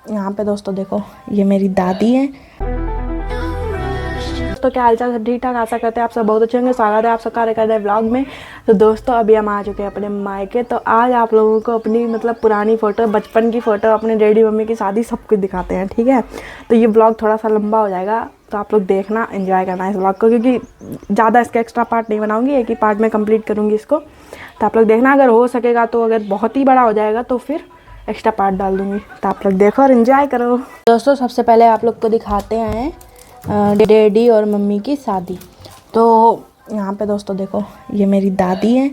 यहाँ पे दोस्तों देखो, ये मेरी दादी है। तो क्या हालचाल, सब ठीक ठाक, आशा करते हैं आप सब बहुत अच्छे होंगे। स्वागत है आप सबका एक नए व्लॉग में। तो दोस्तों अभी हम आ चुके हैं अपने मायके। तो आज आप लोगों को अपनी पुरानी फ़ोटो, बचपन की फ़ोटो, अपने डैडी मम्मी की शादी, सब कुछ दिखाते हैं, ठीक है। तो ये व्लॉग थोड़ा सा लंबा हो जाएगा, तो आप लोग देखना, एंजॉय करना इस व्लॉग को, क्योंकि ज़्यादा इसका एक्स्ट्रा पार्ट नहीं बनाऊँगी, एक ही पार्ट में कंप्लीट करूँगी इसको। तो आप लोग देखना, अगर हो सकेगा तो, अगर बहुत ही बड़ा हो जाएगा तो फिर एक्स्ट्रा पार्ट डाल दूँगी। तो आप लोग देखो और एंजॉय करो। दोस्तों सबसे पहले आप लोग को दिखाते हैं डैडी और मम्मी की शादी। तो यहाँ पे दोस्तों देखो, ये मेरी दादी हैं,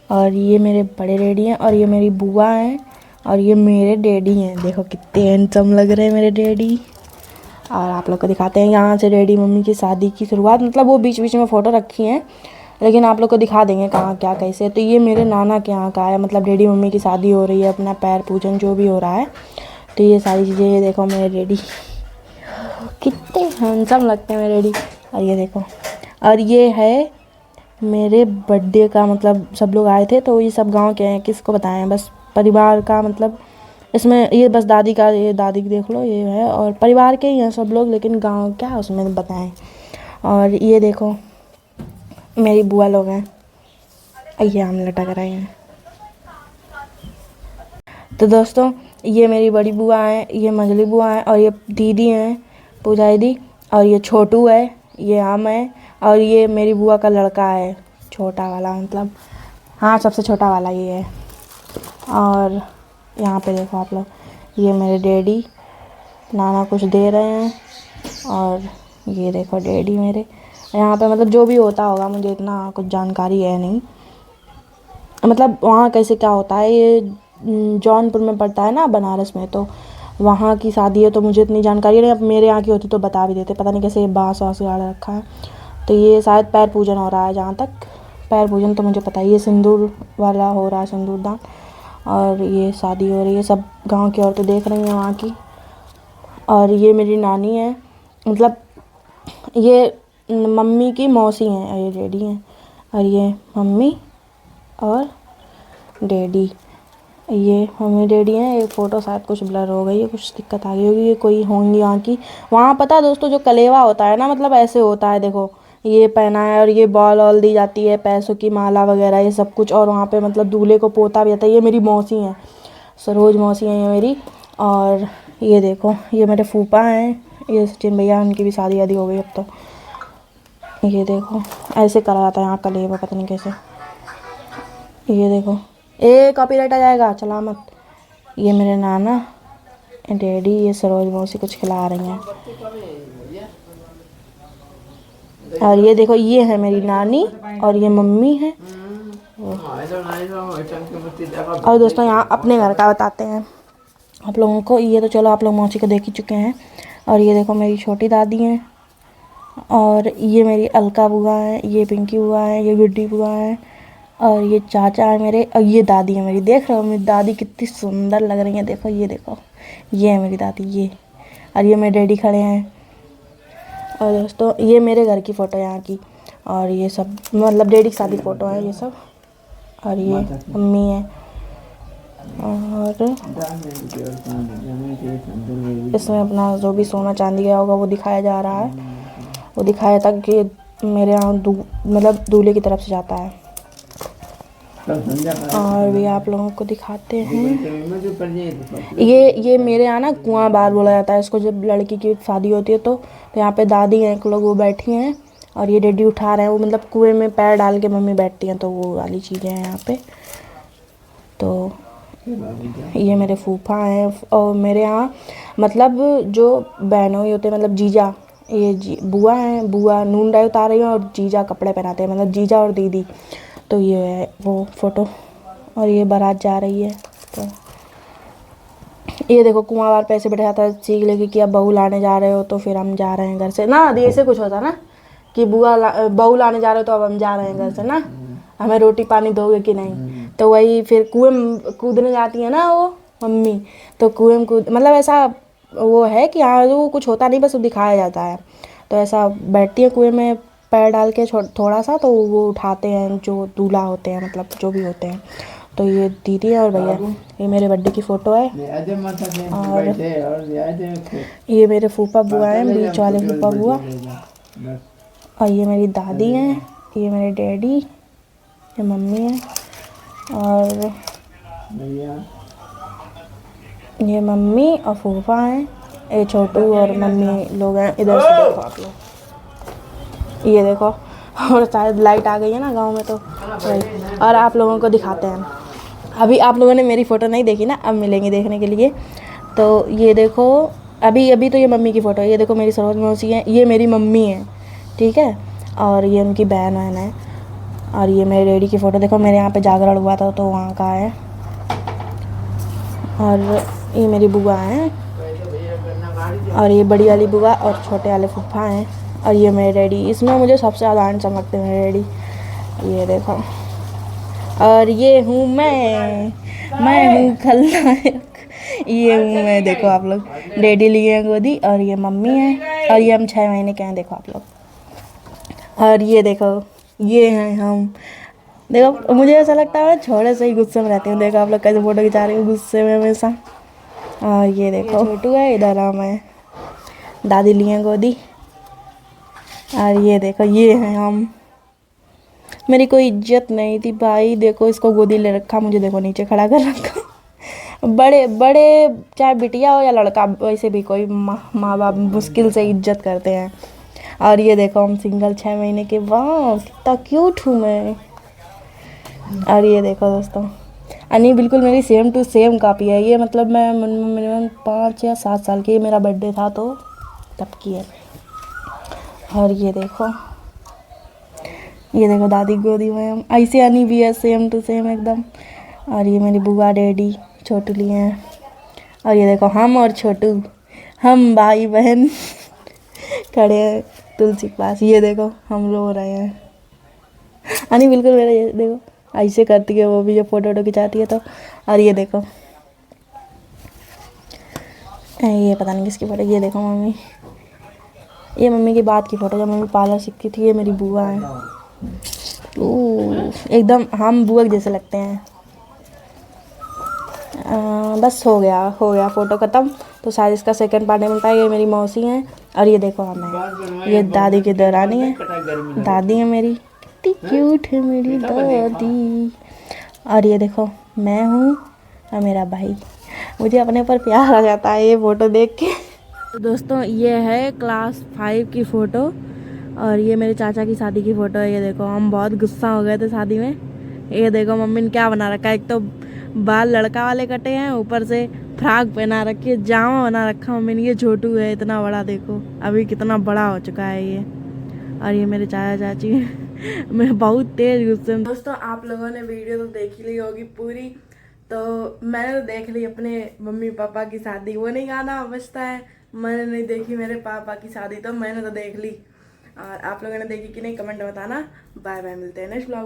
और ये मेरे बड़े डैडी हैं, और ये मेरी बुआ हैं, और ये मेरे डैडी हैं। देखो कितने हैंडसम लग रहे हैं मेरे डैडी। और आप लोग को दिखाते हैं यहाँ से डैडी मम्मी की शादी की शुरुआत। वो बीच बीच में फ़ोटो रखी हैं, लेकिन आप लोग को दिखा देंगे कहाँ क्या कैसे। तो ये मेरे नाना के यहाँ का है, डैडी मम्मी की शादी हो रही है, अपना पैर पूजन जो भी हो रहा है। तो ये सारी चीज़ें, ये देखो मेरे डैडी कितने हैंडसम लगते हैं मेरे डैडी। और ये देखो, और ये है मेरे बर्थडे का, सब लोग आए थे, तो ये सब गांव के हैं, किसको बताएं, बस परिवार का। इसमें ये बस दादी का, ये दादी देख लो, ये है, और परिवार के ही हैं सब लोग, लेकिन गांव क्या उसमें बताएं। और ये देखो मेरी बुआ लोग हैं, ये हम लटक रहे हैं। तो दोस्तों ये मेरी बड़ी बुआ है, ये मझली बुआ है, और ये दीदी हैं पूजा दीदी, और ये छोटू है, ये हम है, और ये मेरी बुआ का लड़का है, छोटा वाला, हाँ सबसे छोटा वाला ये है। और यहाँ पे देखो आप लोग, ये मेरे डैडी, नाना कुछ दे रहे हैं, और ये देखो डैडी मेरे। यहाँ पे जो भी होता होगा, मुझे इतना कुछ जानकारी है नहीं, वहाँ कैसे क्या होता है। ये जौनपुर में पड़ता है ना, बनारस में, तो वहाँ की शादी है, तो मुझे इतनी जानकारी नहीं। अब मेरे यहाँ की होती तो बता भी देते, पता नहीं कैसे बाँस वाँस गाड़ रखा है। तो ये शायद पैर पूजन हो रहा है, जहाँ तक पैर पूजन तो मुझे पता है। ये सिंदूर वाला हो रहा है, सिंदूर दान, और ये शादी हो रही है, सब गांव की औरतें देख रही हैं वहाँ की। और ये मेरी नानी है, ये मम्मी की मौसी हैं, और ये डैडी हैं, और ये मम्मी और डैडी, ये मम्मी डैडी हैं। ये फ़ोटो शायद कुछ ब्लर हो गई है, कुछ दिक्कत आ गई होगी, ये कोई होंगी यहाँ की। वहाँ पता है दोस्तों, जो कलेवा होता है ना, ऐसे होता है, देखो ये पहना है, और ये बॉल ऑल दी जाती है, पैसों की माला वगैरह, ये सब कुछ। और वहाँ पे दूल्हे को पोता भी जाता है। ये मेरी मौसी हैं, सरोज मौसी हैं ये मेरी। और ये देखो, ये मेरे फूफा हैं, ये सचिन भैया, उनकी भी शादी वादी हो गई अब तो। ये देखो ऐसे करा जाता है यहाँ कलेवा, पता नहीं कैसे। ये देखो, कॉपीराइट आ जाएगा, चला मत। ये मेरे नाना डैडी, ये सरोज मौसी कुछ खिला रही हैं। और ये देखो, ये है मेरी नानी, और ये मम्मी है। और दोस्तों यहाँ अपने घर का बताते हैं आप लोगों को। ये तो चलो आप लोग मौसी को देख ही चुके हैं। और ये देखो मेरी छोटी दादी हैं, और ये मेरी अलका बुआ है, ये पिंकी बुआ है, ये गुड्डी बुआ है, और ये चाचा है मेरे, और ये दादी है मेरी। देख रहे हो मेरी दादी कितनी सुंदर लग रही है, देखो ये देखो, ये है मेरी दादी, ये। और ये मेरे डैडी खड़े हैं। और दोस्तों ये मेरे घर की फ़ोटो यहाँ की, और ये सब डैडी की शादी फ़ोटो है ये सब। और ये मम्मी है, और इसमें अपना जो भी सोना चांदी गया होगा वो दिखाया जा रहा है। वो दिखाया था कि मेरे यहाँ दूल्हे की तरफ से जाता है। और भी आप लोगों को दिखाते हैं, ये मेरे यहाँ ना कुआं बार बोला जाता है इसको, जब लड़की की शादी होती है। तो यहाँ पे दादी हैं एक लोग, वो बैठी हैं, और ये डैडी उठा रहे हैं। वो कुएं में पैर डाल के मम्मी बैठती हैं, तो वो वाली चीज़ें हैं यहाँ पे। तो ये मेरे फूफा हैं, और मेरे यहाँ जो बहनों ही होते हैं, जीजा, ये बुआ हैं, बुआ नून डाई उतार रही हैं, और जीजा कपड़े पहनाते हैं, जीजा और दीदी। तो ये है वो फ़ोटो, और ये बारात जा रही है। तो ये देखो कुआं बार पैसे बैठा जाता है, सीख लेगी कि अब बहू लाने जा रहे हो, तो फिर हम जा रहे हैं घर से ना। ऐसे कुछ होता ना कि बहू लाने जा रहे हो, तो अब हम जा रहे हैं घर से ना, हमें रोटी पानी दोगे कि नहीं। तो वही फिर कुएं में कूदने जाती है ना वो मम्मी, तो कुएं में कूद, ऐसा वो है कि हाँ वो कुछ होता नहीं, बस वो दिखाया जाता है। तो ऐसा बैठती है कुएं में पैर डाल के थोड़ा सा, तो वो उठाते हैं जो दूल्हा होते हैं, जो भी होते हैं। तो ये दीदी है और भैया, ये मेरे बर्थडे की फ़ोटो है। और ये मेरे फूफा बुआ हैं, बीच वाले फूफा बुआ। और ये मेरी दादी हैं, ये मेरे डैडी, ये मम्मी है, और ये मम्मी और फूफा हैं, ये छोटू और मम्मी लोग हैं। इधर से देखो आप लोग, ये देखो। और शायद लाइट आ गई है ना गांव में, तो वही। और आप लोगों को दिखाते हैं, अभी आप लोगों ने मेरी फ़ोटो नहीं देखी ना, अब मिलेंगी देखने के लिए। तो ये देखो, अभी तो ये मम्मी की फ़ोटो है। ये देखो मेरी सरोज मौसी है, ये मेरी मम्मी है, ठीक है। और ये उनकी बहन है। और ये मेरे डैडी की फ़ोटो देखो, मेरे यहाँ पे जागरण हुआ था तो वहाँ का है। और ये मेरी बुआ हैं, और ये बड़ी वाली बुआ और छोटे वाले फूफा हैं। और ये मेरे डैडी, इसमें मुझे सबसे ज़्यादा हैंडसम लगते हैं मेरे डैडी। ये देखो, और ये हूँ मैं हूँ खलनायक। ये हूँ मैं, देखो आप लोग। डैडी लिए हैं गोदी, और ये मम्मी है, और ये हम 6 महीने के हैं, देखो आप लोग। और ये देखो, ये हैं हम। देखो मुझे ऐसा लगता है छोटे से ही गुस्से में रहती हूँ। देखो आप लोग कैसे फ़ोटो खिंचा रही हूँ गुस्से में हमेशा। और ये देखो छोटू है, इधर हम है, दादी लिए हैं गोदी। और ये देखो, ये हैं हम। मेरी कोई इज्जत नहीं थी भाई, देखो इसको गोदी ले रखा, मुझे देखो नीचे खड़ा कर रखा। बड़े बड़े चाहे बिटिया हो या लड़का, वैसे भी कोई माँ बाप मुश्किल से इज्जत करते हैं। और ये देखो हम सिंगल 6 महीने के, वाह कितना क्यूट हूँ मैं। और ये देखो दोस्तों, अनी बिल्कुल मेरी सेम टू सेम कॉपी है ये। मतलब मैं मिनिमम 5 या 7 साल की, मेरा बर्थडे था तो तब की है। और ये देखो दादी गोदी में हम, ऐसे अनी भी है सेम टू सेम एकदम। और ये मेरी बुआ डैडी छोटू लिए हैं। और ये देखो हम और छोटू, हम भाई बहन खड़े हैं तुलसी के पास। ये देखो हम रो रहे हैं। अनी बिल्कुल मेरा, ये देखो ऐसे करती है वो भी, जब फ़ोटो खिंचाती है तो। और ये देखो, ये पता नहीं किसकी फ़ोटो। ये देखो मम्मी, ये मम्मी की बात की फ़ोटो, जब मम्मी पार्लर सीखती थी। ये मेरी बुआ है, एकदम हम बुआ जैसे लगते हैं। बस हो गया फ़ोटो ख़त्म। तो शायद इसका सेकंड पार्ट मिलता है। ये मेरी मौसी हैं, और ये देखो हम हैं, ये दादी की दौरानी है, दादी है मेरी, कितनी क्यूट है मेरी दादी। और ये देखो मैं हूँ और मेरा भाई, मुझे अपने पर प्यार आ जाता है ये फ़ोटो देख के। तो दोस्तों ये है क्लास 5 की फ़ोटो, और ये मेरे चाचा की शादी की फ़ोटो है। ये देखो हम बहुत गुस्सा हो गए थे शादी में। ये देखो मम्मी ने क्या बना रखा है, एक तो बाल लड़का वाले कटे हैं, ऊपर से फ्रॉक पहना रखी है, जामा बना रखा मम्मी ने। ये छोटू है इतना बड़ा, देखो अभी कितना बड़ा हो चुका है ये। और ये मेरे चाचा चाची मैं बहुत तेज गुस्से में। दोस्तों आप लोगों ने वीडियो तो देख ही ली होगी पूरी, तो मैंने तो देख ली अपने मम्मी पापा की शादी। वो नहीं गाना बजता है, मैंने नहीं देखी मेरे पापा की शादी, तो मैंने तो देख ली। और आप लोगों ने देखी कि नहीं कमेंट में बताना। बाय बाय, मिलते हैं नेक्स्ट व्लॉग।